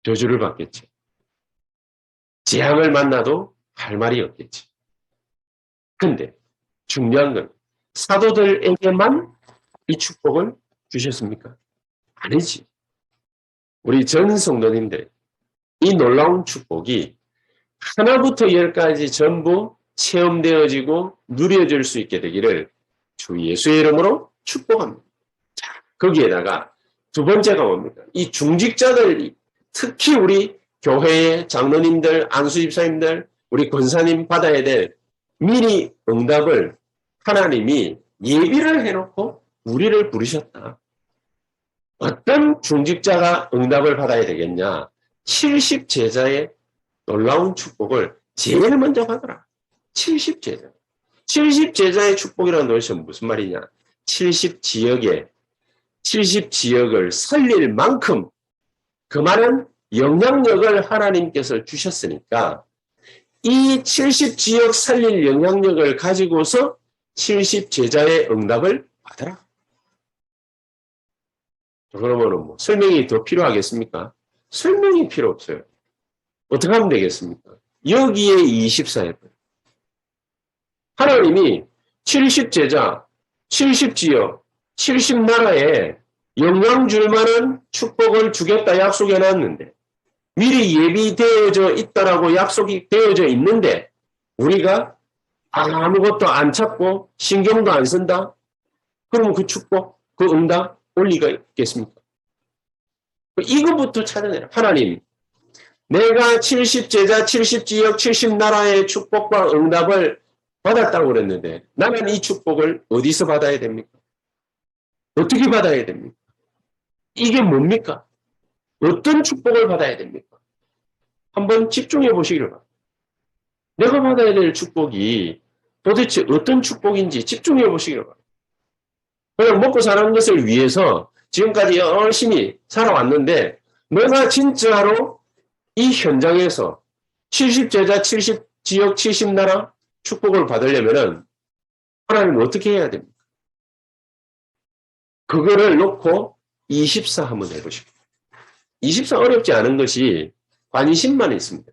저주를 받겠지. 재앙을 만나도 할 말이 없겠지. 근데 중요한 건 사도들에게만 이 축복을 주셨습니까? 아니지. 우리 전 성도님들 이 놀라운 축복이 하나부터 열까지 전부 체험되어지고 누려질 수 있게 되기를 주 예수의 이름으로 축복합니다. 자, 거기에다가 두 번째가 뭡니까? 이 중직자들, 특히 우리 교회의 장로님들, 안수집사님들, 우리 권사님 받아야 될 미리 응답을 하나님이 예비를 해놓고 우리를 부르셨다. 어떤 중직자가 응답을 받아야 되겠냐? 70제자의 놀라운 축복을 제일 먼저 받아라. 70제자. 70제자의 축복이라는 것이 무슨 말이냐? 70지역을 살릴 만큼 그만한 영향력을 하나님께서 주셨으니까 이 70지역 살릴 영향력을 가지고서 70제자의 응답을 받아라. 그러면은 뭐 설명이 더 필요하겠습니까? 설명이 필요 없어요. 어떻게 하면 되겠습니까? 여기에 24회. 하나님이 70제자, 70지역, 70나라에 영향 줄 만한 축복을 주겠다 약속해 놨는데 미리 예비되어져 있다라고 약속이 되어져 있는데 우리가 아무것도 안 찾고 신경도 안 쓴다? 그러면 그 축복, 그 응답 올 리가 있겠습니까? 이것부터 찾아내라. 하나님, 내가 70제자, 70지역, 70나라의 축복과 응답을 받았다고 그랬는데 나는 이 축복을 어디서 받아야 됩니까? 어떻게 받아야 됩니까? 이게 뭡니까? 어떤 축복을 받아야 됩니까? 한번 집중해 보시기를 바랍니다. 내가 받아야 될 축복이 도대체 어떤 축복인지 집중해 보시기를 바랍니다. 그냥 먹고 사는 것을 위해서 지금까지 열심히 살아왔는데 내가 진짜로 이 현장에서 70제자, 70지역, 70나라 축복을 받으려면 하나님 어떻게 해야 됩니까? 그거를 놓고 24 한번 해보시고 24 어렵지 않은 것이 관심만 있습니다.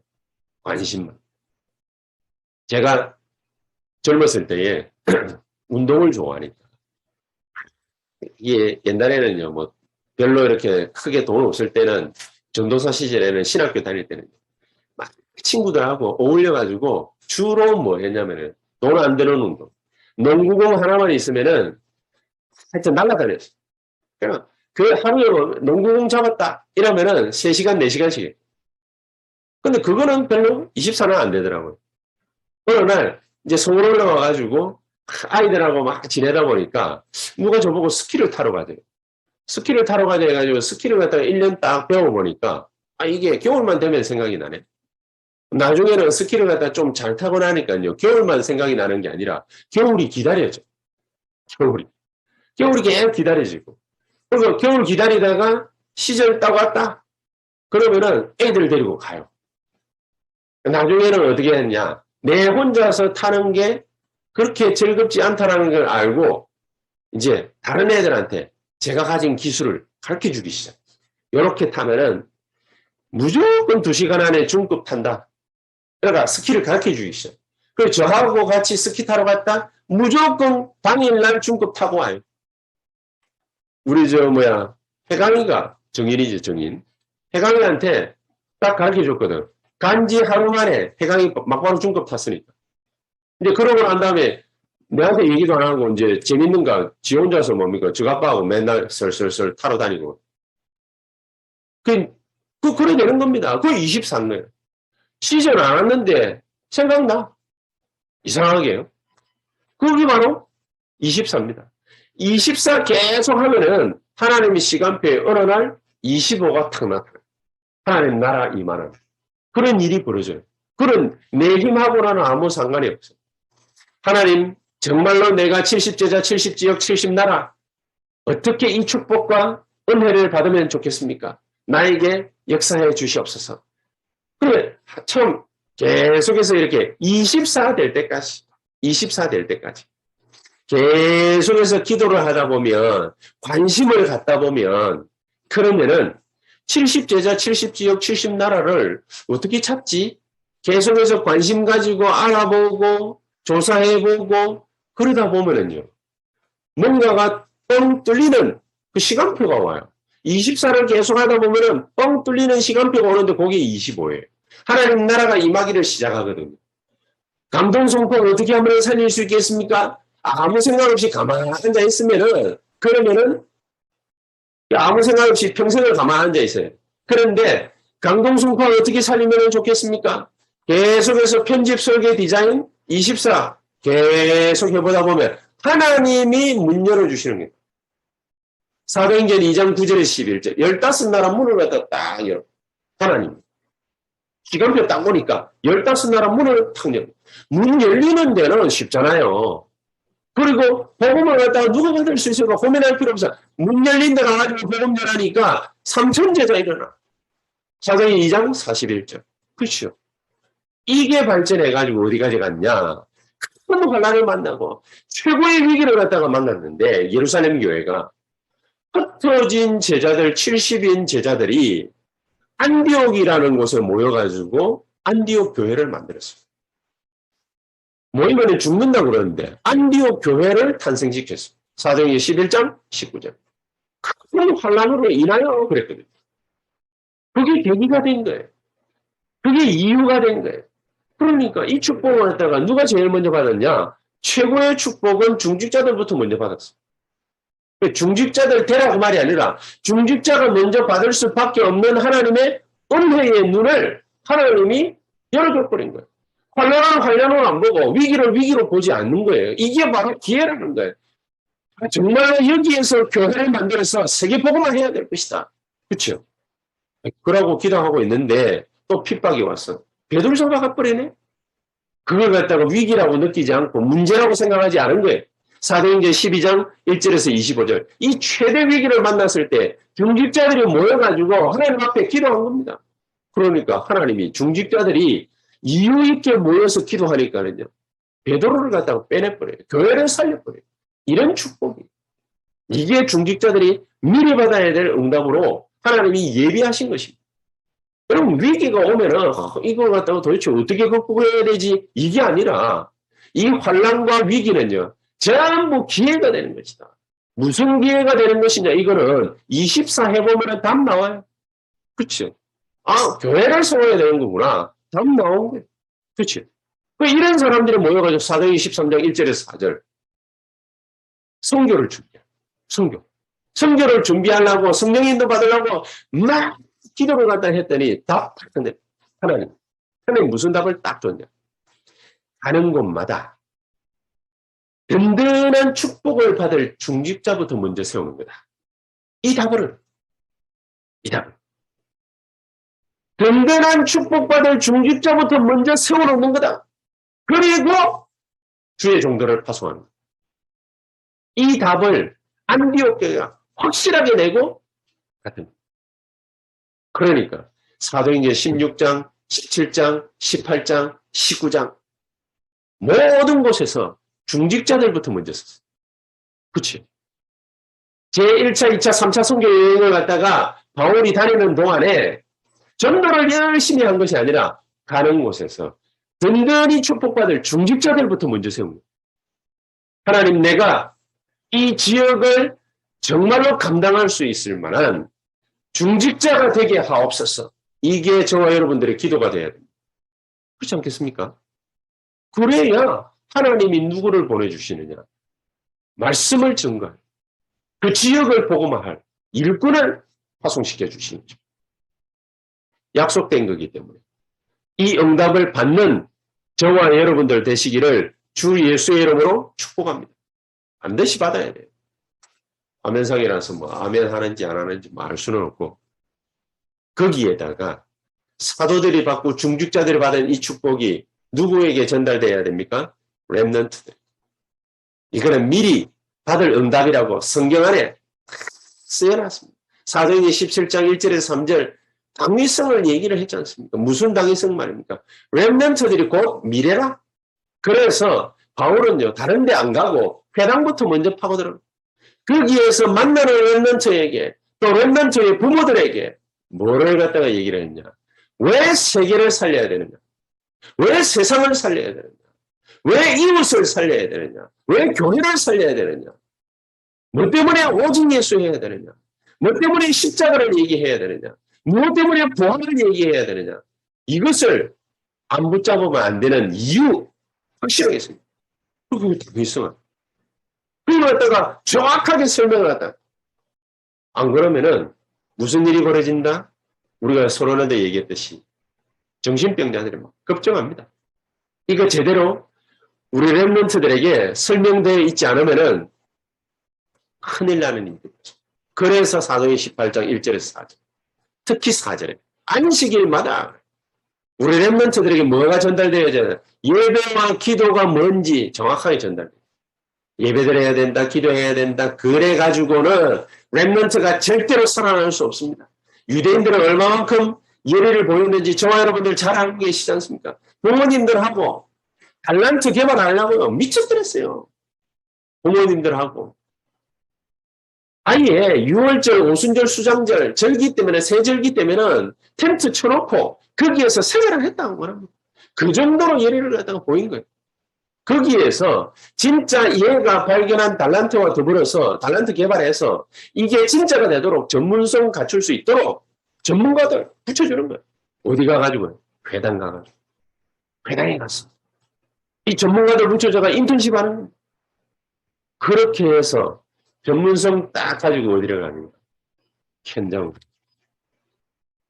관심만. 제가 젊었을 때에 운동을 좋아하니까 이게 옛날에는요 뭐 별로 이렇게 크게 돈 없을 때는 전도사 시절에는 신학교 다닐 때는 막 친구들하고 어울려가지고 주로 뭐 했냐면은 돈 안 드는 운동. 농구공 하나만 있으면은 하여튼 날아다녔어. 그러니까 그 하루에 농구공 잡았다 이러면은 3시간, 4시간씩. 근데 그거는 별로 24는 안 되더라고요. 어느 날 이제 서울 올라와가지고 아이들하고 막 지내다 보니까 누가 저보고 스키를 타러 가대요. 스키를 타러 가자 해가지고 스키를 갖다가 1년 딱 배워보니까 이게 겨울만 되면 생각이 나네. 나중에는 스키를 갖다 좀 잘 타고 나니까요. 겨울만 생각이 나는 게 아니라 겨울이 기다려져. 겨울이. 겨울이 계속 기다려지고. 그리고 겨울 기다리다가 시절 딱 왔다. 그러면은 애들 데리고 가요. 나중에는 어떻게 했냐. 내 혼자서 타는 게 그렇게 즐겁지 않다는 걸 알고 이제 다른 애들한테 제가 가진 기술을 가르쳐 주기 시작. 이렇게 타면은 무조건 2시간 안에 중급 탄다. 그러니까 스키를 가르쳐 주기 시작. 그리고 저하고 같이 스키 타러 갔다. 무조건 당일날 중급 타고 와요. 우리 해강이가 정인이지, 정인. 해강이한테 딱 가르쳐 줬거든. 간지 하루 만에 해강이 막바로 중급 탔으니까. 근데 그러고 난 다음에 내한테 얘기도 안 하고 이제 재밌는가 지 혼자서 뭡니까 저 아빠하고 맨날 설설설 타러 다니고 그래 되는 겁니다. 그거 23거예요. 시즌 안 왔는데 생각나. 이상하게요. 그게 바로 24입니다. 24 계속 하면은 하나님의 시간표에 어느 날 25가 탁 나타나요. 하나님 나라 임하는 그런 일이 벌어져요. 그런 내 힘하고는 아무 상관이 없어요. 하나님 정말로 내가 70제자 70지역 70나라 어떻게 이 축복과 은혜를 받으면 좋겠습니까? 나에게 역사해 주시옵소서. 그래 참 계속해서 이렇게 24 될 때까지 계속해서 기도를 하다 보면 관심을 갖다 보면 그러면은 70제자 70지역 70나라를 어떻게 찾지? 계속해서 관심 가지고 알아보고 조사해보고 그러다 보면은요 뭔가가 뻥 뚫리는 그 시간표가 와요. 24를 계속 하다 보면은 뻥 뚫리는 시간표가 오는데 그게 25예요. 하나님 나라가 임하기를 시작하거든요. 감동성포를 어떻게 하면 살릴 수 있겠습니까? 아무 생각 없이 가만히 앉아 있으면은 그러면은 아무 생각 없이 평생을 가만히 앉아 있어요. 그런데 감동성포를 어떻게 살리면 좋겠습니까? 계속해서 편집 설계 디자인 24 계속 해보다 보면 하나님이 문 열어주시는 거예요. 사도행전 2장 9절에 11절 15나라 문을 갖다 딱 열어. 하나님. 시간표 딱 보니까 15나라 문을 탁 열어. 문 열리는 데는 쉽잖아요. 그리고 복음을 갖다가 누가 받을 수 있을까 고민할 필요 없어. 문 열린 데가 가지고 복음 열하니까 3천제자 일어나. 사도행전 2장 41절. 그렇죠. 이게 발전해가지고 어디까지 갔냐. 큰 환란을 만나고 최고의 위기를 갖다가 만났는데 예루살렘 교회가 흩어진 제자들 70인 제자들이 안디옥이라는 곳에 모여가지고 안디옥 교회를 만들었어요. 모이면 죽는다고 그러는데 안디옥 교회를 탄생시켰어요. 사도행전 11장 19절. 큰 환란으로 인하여 그랬거든요. 그게 계기가 된 거예요. 그게 이유가 된 거예요. 그러니까 이 축복을 갖다가 누가 제일 먼저 받았냐? 최고의 축복은 중직자들부터 먼저 받았어요. 중직자들 되라고 말이 아니라 중직자가 먼저 받을 수밖에 없는 하나님의 은혜의 눈을 하나님이 열어줘버린 거예요. 환난을 환난으로 안 보고 위기를 위기로 보지 않는 거예요. 이게 바로 기회라는 거예요. 정말 여기에서 교회를 만들어서 세계복음을 해야 될 것이다. 그렇죠? 그러고 기도하고 있는데 또 핍박이 왔어. 베드로서가 가버리네. 그걸 갖다가 위기라고 느끼지 않고 문제라고 생각하지 않은 거예요. 사도행전 12장 1절에서 25절. 이 최대 위기를 만났을 때 중직자들이 모여가지고 하나님 앞에 기도한 겁니다. 그러니까 하나님이 중직자들이 이유 있게 모여서 기도하니까는요. 베드로를 갖다가 빼내버려요. 교회를 살려버려요. 이런 축복이. 이게 중직자들이 미리 받아야 될 응답으로 하나님이 예비하신 것입니다. 그럼 위기가 오면은 이걸 갖다가 도대체 어떻게 극복해야 되지? 이게 아니라 이 환난과 위기는요. 전부 기회가 되는 것이다. 무슨 기회가 되는 것이냐? 이거는 24 해보면 답 나와요. 그렇죠? 교회를 세워야 되는 거구나. 답 나온 거예요. 그렇지? 이런 사람들이 모여가지고 사도행전 13장 1절에서 4절 성교를 준비해요. 성교를 준비하려고 성령인도 받으려고 막 기도를 갖다 했더니 답 근데 하나님 무슨 답을 딱 줬냐? 가는 곳마다 든든한 축복을 받을 중직자부터 먼저 세우는 거다. 이 답을 든든한 축복받을 중직자부터 먼저 세워놓는 거다. 그리고 주의 종도를 파송하는 거다. 이 답을 안디옥 교회가 확실하게 내고 같은 거다. 그러니까 사도행전 16장, 17장, 18장, 19장 모든 곳에서 중직자들부터 먼저 썼어요. 그치? 제1차, 2차, 3차 선교 여행을 갔다가 바울이 다니는 동안에 전도를 열심히 한 것이 아니라 가는 곳에서 든든히 축복받을 중직자들부터 먼저 세운 거예요. 하나님, 내가 이 지역을 정말로 감당할 수 있을 만한 중직자가 되게 하옵소서. 이게 저와 여러분들의 기도가 돼야 됩니다. 그렇지 않겠습니까? 그래야 하나님이 누구를 보내주시느냐. 말씀을 증거할 그 지역을 복음화할 일꾼을 파송시켜 주시는 거죠. 약속된 거기 때문에 이 응답을 받는 저와 여러분들 되시기를 주 예수의 이름으로 축복합니다. 반드시 받아야 돼요. 아멘상이라서 뭐 아멘 하는지 안 하는지 알 수는 없고 거기에다가 사도들이 받고 중직자들이 받은 이 축복이 누구에게 전달돼야 됩니까? 렘넌트들. 이거는 미리 받을 응답이라고 성경 안에 쓰여놨습니다. 사도행전 17장 1절에서 3절 당위성을 얘기를 했지 않습니까? 무슨 당위성 말입니까? 렘넌트들이 곧 미래라. 그래서 바울은요 다른 데 안 가고 회당부터 먼저 파고들어요. 거기에서 만나는 렘넌트에게 또 렘넌트의 부모들에게 뭐를 갖다가 얘기를 했냐? 왜 세계를 살려야 되느냐? 왜 세상을 살려야 되느냐? 왜 이웃을 살려야 되느냐? 왜 교회를 살려야 되느냐? 뭐 때문에 오직 예수 해야 되느냐? 뭐 때문에 십자가를 얘기해야 되느냐? 무엇 때문에 부활을 얘기해야 되느냐? 이것을 안 붙잡으면 안 되는 이유 확실하게 있습니다. 그리고 당위성은 그걸 갖다가 정확하게 설명을 하다. 안 그러면은 무슨 일이 벌어진다? 우리가 서론에도 얘기했듯이 정신병자들이 막 걱정합니다. 이거 제대로 우리 렘넌트들에게 설명되어 있지 않으면은 큰일 나는 일입니다. 그래서 사도행 18장 1절에서 4절 특히 4절에 안식일마다 우리 렘넌트들에게 뭐가 전달되어야 되나? 예배와 기도가 뭔지 정확하게 전달돼요. 예배드려야 된다, 기도해야 된다. 그래가지고는 렘넌트가 절대로 살아날 수 없습니다. 유대인들은 얼마만큼 예배를 보였는지 저와 여러분들 잘 알고 계시지 않습니까? 부모님들하고 달란트 개발하려고요. 미쳤더랬어요. 부모님들하고. 아예 6월절, 오순절, 수장절, 절기 때문에, 세절기 때문에는 텐트 쳐놓고 거기에서 생활을 했다는 거랍니다. 그 정도로 예배를 갖다가 보인 거예요. 거기에서 진짜 얘가 발견한 달란트와 더불어서 달란트 개발해서 이게 진짜가 되도록 전문성 갖출 수 있도록 전문가들 붙여주는 거예요. 어디 가가지고? 회당 가가지고. 회당에 갔어. 이 전문가들 붙여줘가 인턴십 하는 거예요. 그렇게 해서 전문성 딱 가지고 어디를 가는가?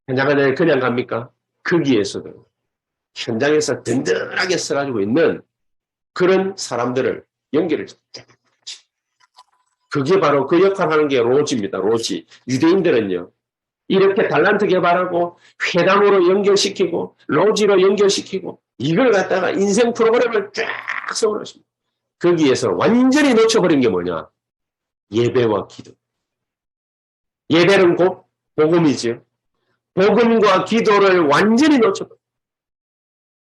현장에 그냥 갑니까? 거기에서도 현장에서 든든하게 써가지고 있는 그런 사람들을 연결을 그게 바로 그 역할을 하는 게 로지입니다. 로지. 유대인들은요. 이렇게 달란트 개발하고 회당으로 연결시키고 로지로 연결시키고 이걸 갖다가 인생 프로그램을 쫙 세워놓습니다. 거기에서 완전히 놓쳐버린 게 뭐냐? 예배와 기도. 예배는 곧 복음이죠. 복음과 기도를 완전히 놓쳐버려.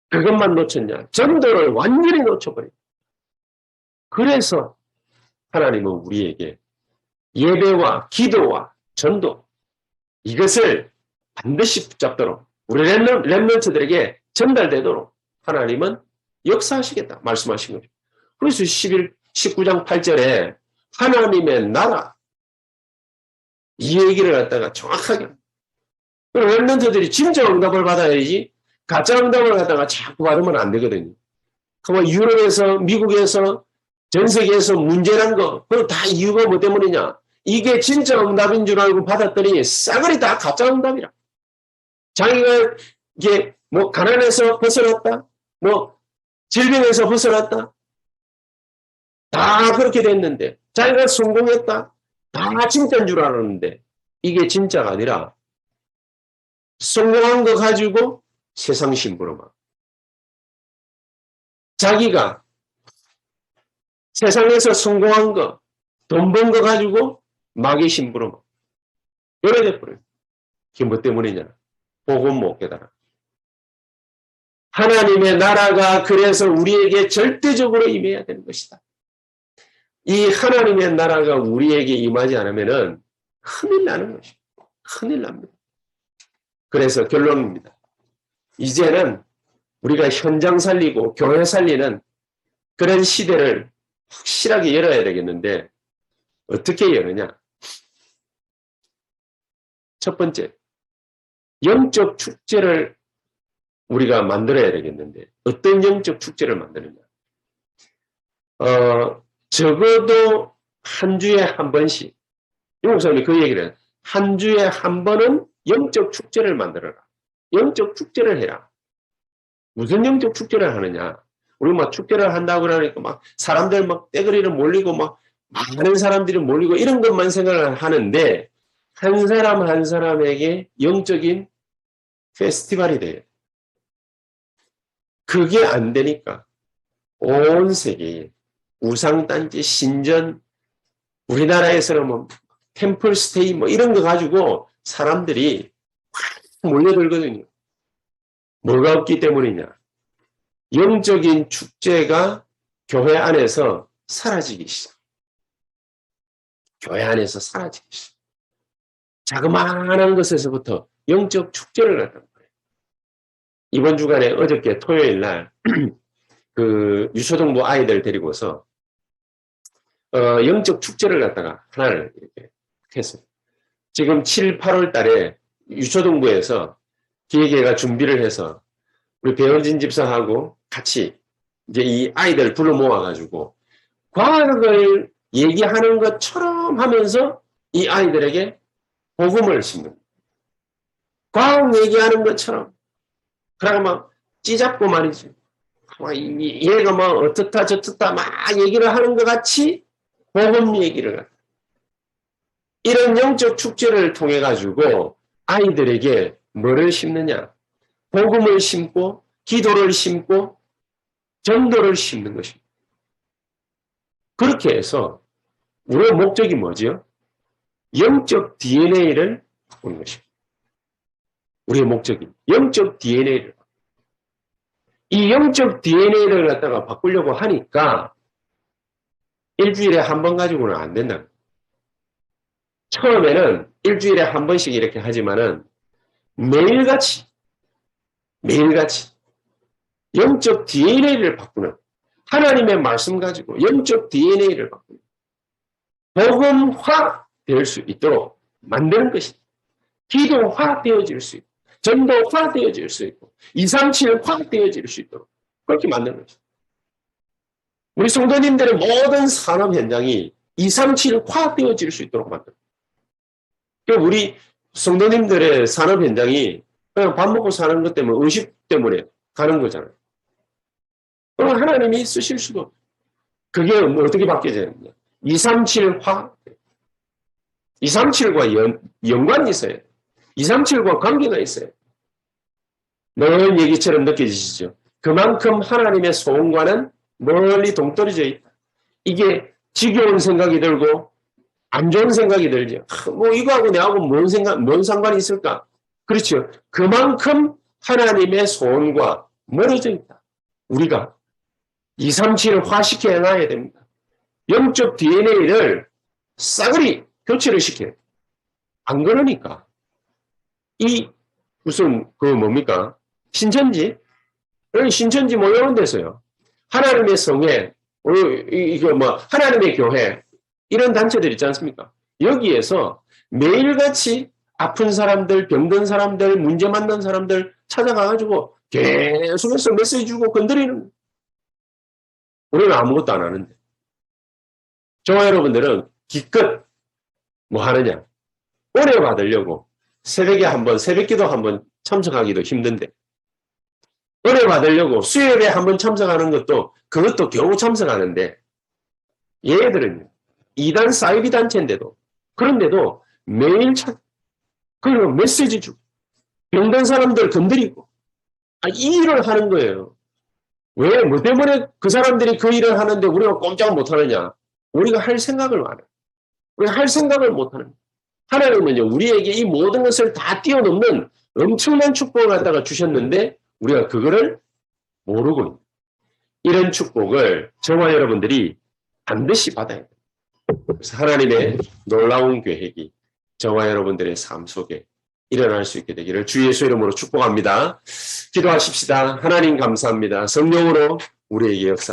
그것만 놓쳤냐? 전도를 완전히 놓쳐버려. 그래서 하나님은 우리에게 예배와 기도와 전도 이것을 반드시 붙잡도록 우리 렘넌트들에게 전달되도록 하나님은 역사하시겠다 말씀하신 거죠. 그래서 19장 8절에 하나님의 나라 이 얘기를 갖다가 정확하게 렘넌트들이 진짜 응답을 받아야지 가짜 응답을 갖다가 자꾸 받으면 안 되거든요. 그럼 유럽에서, 미국에서, 전 세계에서 문제란 거, 그럼 다 이유가 뭐 때문이냐? 이게 진짜 응답인 줄 알고 받았더니 싸그리 다 가짜 응답이라. 자기가 이게 뭐 가난에서 벗어났다, 뭐 질병에서 벗어났다, 다 그렇게 됐는데, 자기가 성공했다, 다 진짜인 줄 알았는데, 이게 진짜가 아니라 성공한 거 가지고 세상 심부름하고, 자기가 세상에서 성공한 거, 돈 번 거 가지고 마귀 심부름하고, 이래 돼버려요. 그게 뭐 때문이냐? 복음 못 깨달아. 하나님의 나라가 그래서 우리에게 절대적으로 임해야 되는 것이다. 이 하나님의 나라가 우리에게 임하지 않으면은 큰일 나는 것이죠. 큰일 납니다. 그래서 결론입니다. 이제는 우리가 현장 살리고 교회 살리는 그런 시대를 확실하게 열어야 되겠는데 어떻게 여느냐? 첫 번째, 영적 축제를 우리가 만들어야 되겠는데 어떤 영적 축제를 만드느냐? 적어도 한 주에 한 번씩, 이 목사님이 그 얘기를 해요. 한 주에 한 번은 영적 축제를 만들어라. 영적 축제를 해라. 무슨 영적 축제를 하느냐? 우리 막 축제를 한다고 그러니까 막 사람들 막 떼거리를 몰리고 막 많은 사람들이 몰리고 이런 것만 생각을 하는데 한 사람 한 사람에게 영적인 페스티벌이 돼요. 그게 안 되니까 온 세계에 우상단지, 신전, 우리나라에서는 뭐 템플스테이 뭐 이런 거 가지고 사람들이 확 몰려들거든요. 뭐가 없기 때문이냐? 영적인 축제가 교회 안에서 사라지기 시작. 교회 안에서 사라지기 시작. 자그마한 것에서부터 영적 축제를 갖다가 거예요. 이번 주간에 어저께 토요일 날 그 유초등부 아이들 데리고서 영적 축제를 갖다가 하나를 이렇게 했어요. 지금 7, 8월 달에 유초등부에서 기획회가 준비를 해서 우리 배현진 집사하고 같이 이제 이 아이들 불러 모아가지고 과학을 얘기하는 것처럼 하면서 이 아이들에게 복음을 심는 거예요. 과학 얘기하는 것처럼. 그러고 막 찌잡고 말이지. 얘가 막 어떻다 저떻다 막 얘기를 하는 것 같이 복음 얘기를 하다. 이런 영적 축제를 통해 가지고 아이들에게 뭐를 심느냐? 복음을 심고 기도를 심고 전도를 심는 것입니다. 그렇게 해서 우리의 목적이 뭐죠? 영적 DNA를 바꾸는 것입니다. 우리의 목적이 영적 DNA를 이 영적 DNA를 갖다가 바꾸려고 하니까 일주일에 한 번 가지고는 안 된다. 처음에는 일주일에 한 번씩 이렇게 하지만은 매일같이 영적 DNA를 바꾸는 하나님의 말씀 가지고 영적 DNA를 바꾸는 복음화 될 수 있도록 만드는 것이다. 기도화 되어질 수 있고 전도화 되어질 수 있고 237화 되어질 수 있도록 그렇게 만드는 것이다. 우리 성도님들의 모든 산업 현장이 237화 되어질 수 있도록 만든다. 우리 성도님들의 산업 현장이 그냥 밥 먹고 사는 것 때문에 의식 때문에 가는 거잖아요. 그럼 하나님이 쓰실 수도 없어요. 그게 어떻게 바뀌어야 되느냐. 237화 237과 연관이 있어요. 237과 관계가 있어요. 늘 얘기처럼 느껴지시죠? 그만큼 하나님의 소원과는 멀리 동떨어져 있다. 이게 지겨운 생각이 들고 안 좋은 생각이 들죠. 뭐 이거하고 내하고 뭔 상관이 있을까? 그렇죠. 그만큼 하나님의 소원과 멀어져 있다. 우리가 237을 화시켜 놔야 됩니다. 영적 DNA를 싸그리 교체를 시켜요. 안 그러니까 이 무슨 그 뭡니까? 신천지 뭐 이런 데서요. 하나님의 성회, 이거 뭐 하나님의 교회 이런 단체들 있지 않습니까? 여기에서 매일같이 아픈 사람들, 병든 사람들, 문제 만난 사람들 찾아가가지고 계속해서 메시지 주고 건드리는. 우리는 아무것도 안 하는데. 저와 여러분들은 기껏 뭐 하느냐. 은혜 받으려고 새벽에 한번 새벽기도 한번 참석하기도 힘든데 은혜 받으려고 수요일에 한번 참석하는 그것도 겨우 참석하는데 얘들은 이단 사이비 단체인데도 그런데도 매일 그리고 메시지 주고 병든 사람들 건드리고 이 일을 하는 거예요. 왜? 뭐 때문에 그 사람들이 그 일을 하는데 우리가 꼼짝 못하느냐. 우리가 할 생각을 안 해요. 우리가 할 생각을 못하는 하나님은요 우리에게 이 모든 것을 다 뛰어넘는 엄청난 축복을 갖다가 주셨는데 우리가 그거를 모르고 있는 이런 축복을 저와 여러분들이 반드시 받아야 돼요. 그래서 하나님의 놀라운 계획이 저와 여러분들의 삶 속에 일어날 수 있게 되기를 주 예수 이름으로 축복합니다. 기도하십시다. 하나님 감사합니다. 성령으로 우리에게 역사